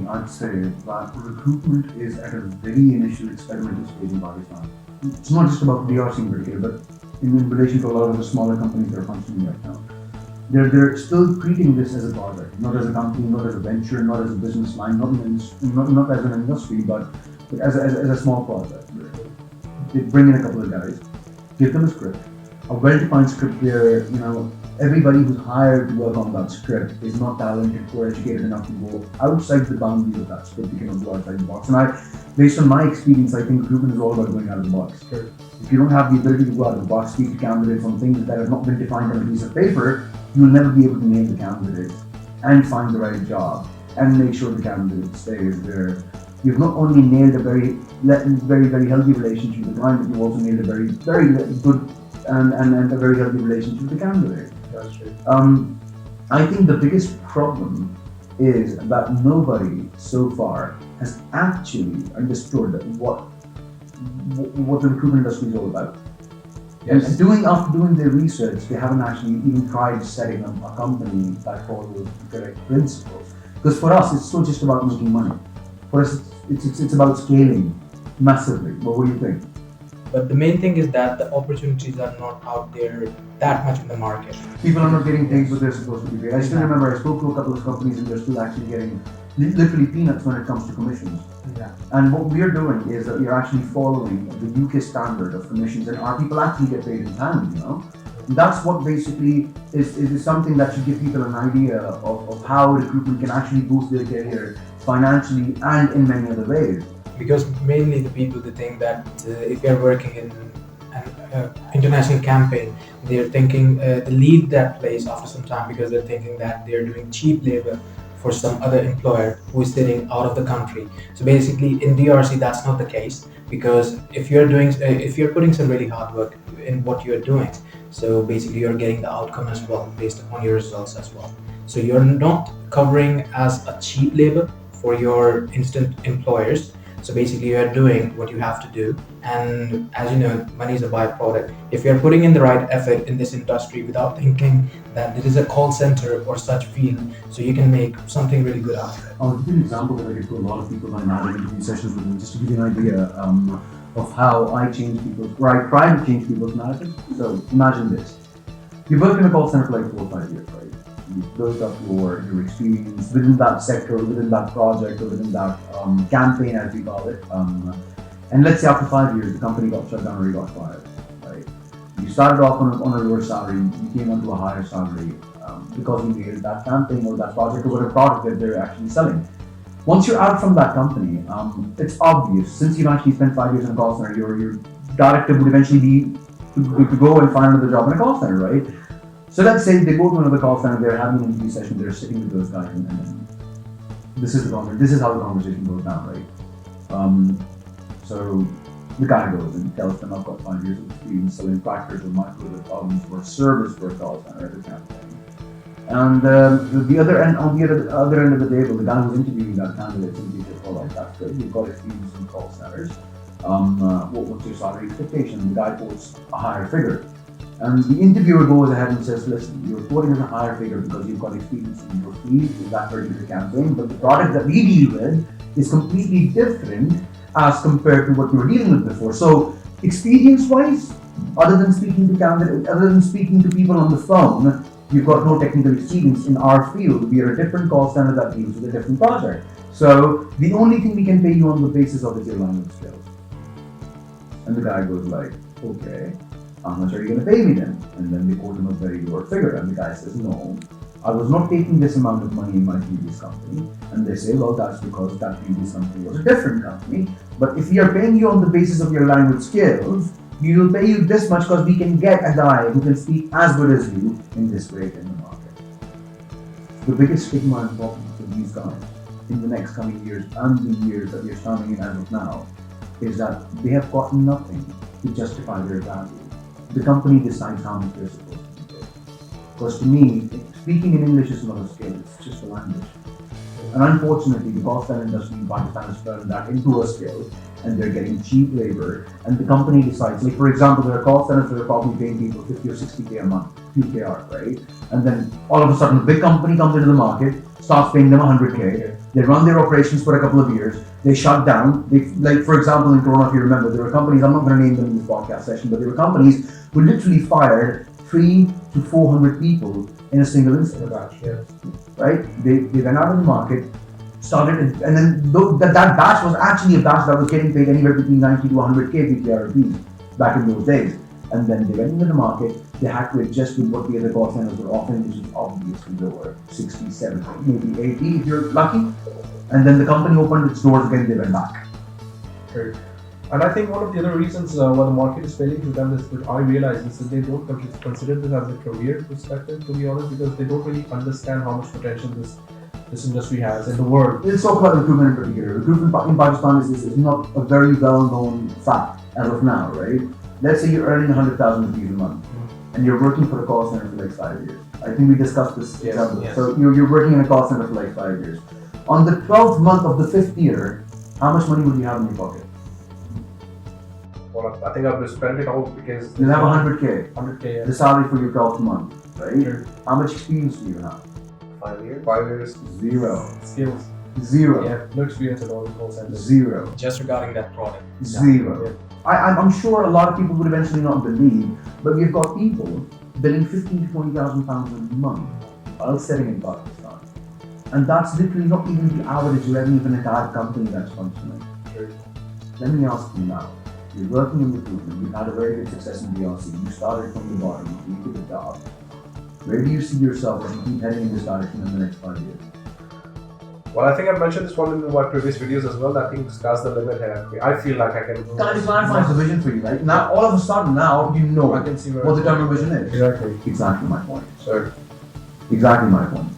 I'd say that recruitment is at a very initial experimental stage in Pakistan. It's not just about DRC in particular, but in relation to a lot of the smaller companies that are functioning right now. They're still treating this as a project, not as a company, not as a venture, not as a business line, not as an industry, but as a small project. They bring in a couple of guys, give them a script, a well-defined script where, everybody who's hired to work on that script is not talented or educated enough to go outside the boundaries of that script. You cannot go outside the box. And based on my experience, I think recruitment is all about going out of the box. Sure. If you don't have the ability to go out of the box, speak to candidates on things that have not been defined on a piece of paper, you will never be able to name the candidate and find the right job and make sure the candidate stays there. You've not only nailed a very healthy relationship with the client, but you've also nailed a very good and a very healthy relationship with the candidate. That's true. I think the biggest problem is that nobody so far has actually understood what the recruitment industry is all about. Yes. And after doing their research, they haven't actually even tried setting up a company that follows the correct principles. Because for us, it's not just about making money. For us, it's about scaling massively. But what do you think? But the main thing is that the opportunities are not out there that much in the market. People are not getting paid what they're supposed to be paid. I still remember I spoke to a couple of companies and they're still actually getting literally peanuts when it comes to commissions. Yeah. And what we're doing is that we're actually following the UK standard of commissions, and our people actually get paid in time, And that's what basically is something that should give people an idea of how recruitment can actually boost their career financially and in many other ways. Because mainly the people, they think that if you're working in an international campaign, they're thinking they leave that place after some time because they're thinking that they're doing cheap labor for some other employer who is sitting out of the country. So basically in DRC that's not the case, because if you're putting some really hard work in what you're doing, so basically you're getting the outcome as well based upon your results as well. So you're not covering as a cheap labor for your instant employers. So basically you are doing what you have to do, and as you know, money is a byproduct. If you're putting in the right effort in this industry without thinking that it is a call center or such field, so you can make something really good out of it. I'll give you an example that I give to a lot of people when I'm having interview sessions with them, just to give you an idea of how I try to change people's narrative. So imagine this. You've worked in a call center for like 4 or 5 years, right? You've built up your experience within that sector, within that project, or within that campaign, as we call it. And let's say after 5 years, the company got shut down or you got fired, right? You started off on a lower salary, you came onto a higher salary because you nailed that campaign or that project or whatever product that they're actually selling. Once you're out from that company, it's obvious, since you've actually spent 5 years in a call center, your directive would eventually be to go and find another job in a call center, right? So let's say they go to another call center, they're having an interview session, they're sitting with those guys, and this is how the conversation goes down, right? So the guy goes and tells them, I've got 5 years of experience selling tractors or microwave problems for service for a call center, as a campaign. And on the other end of the table, the guy who's interviewing that candidate simply says, all right, that's good, you've got experience in call centers. What's your salary expectation? The guy quotes a higher figure. And the interviewer goes ahead and says, listen, you're quoting as a higher figure because you've got experience in your field in that particular campaign, but the product that we deal with is completely different as compared to what you were dealing with before. So experience-wise, other than speaking to people on the phone, you've got no technical experience in our field. We are a different call center that deals with a different project. So the only thing we can pay you on the basis of is your language skills. And the guy goes like, okay, how much are you going to pay me then? And then they quote him a very low figure, and the guy says, no, I was not taking this amount of money in my previous company. And they say, well, that's because that previous company was a different company. But if we are paying you on the basis of your language skills, we will pay you this much because we can get a guy who can speak as good as you in this rate in the market. The biggest stigma and problem for these guys in the next coming years and the years that we're standing in as of now is that they have got nothing to justify their value. The company decides how much they're supposed to be paid. Because to me, speaking in English is not a skill, it's just a language. And unfortunately, the call center industry in Pakistan has turned that into a skill, and they're getting cheap labor, and the company decides, like for example, there are call centers that are probably paying people 50 or 60K a month, QKR, right? And then all of a sudden, a big company comes into the market, starts paying them 100K. They run their operations for a couple of years. They shut down. They, like for example, in Corona, if you remember, there were companies. I'm not going to name them in this podcast session, but there were companies who literally fired 300 to 400 people in a single instant. Right? They went out in the market, started, and then that batch was actually a batch that was getting paid anywhere between 90 to 100K PKRP back in those days. And then they went into the market, they had to adjust with what the other call centers were offering, which is obviously lower, 60, 70, maybe 80 if you're lucky. And then the company opened its doors again, they went back. Right. And I think one of the other reasons why the market is failing to them is that I realize is that they don't consider this as a career perspective, to be honest, because they don't really understand how much potential this industry has in the world. Let's talk about recruitment in particular. Recruitment in Pakistan is not a very well-known fact as of now, right? Let's say you're earning 100,000 rupees a month and you're working for a call center for like 5 years. I think we discussed this example. Yes. So you're working in a call center for like 5 years. On the 12th month of the 5th year, how much money would you have in your pocket? Well, I think I've spent it all because You have 100K. 100K. The salary for your 12th month, right? Sure. How much experience do you have? 5 years. 5 years. Zero. Skills. Zero. Yeah, no experience at all in call centers. Zero. Just regarding that product. Zero. Yeah. I'm sure a lot of people would eventually not believe, but we've got people billing 15 to 20,000 pounds a month while sitting in Pakistan. And that's literally not even the average revenue of an entire company that's functioning. Sure. Let me ask you now. You're working in recruitment, you've had a very good success in DRC, you started from the bottom, you took a job. Where do you see yourself as you keep heading in this direction in the next 5 years? Well, I think I've mentioned this one in my previous videos as well. I think sky's the limit here. I feel like I can. That clarifies the vision for you, right? Now, all of a sudden, now you know I can see what the term vision is. Exactly. Exactly my point. Sure. Exactly my point.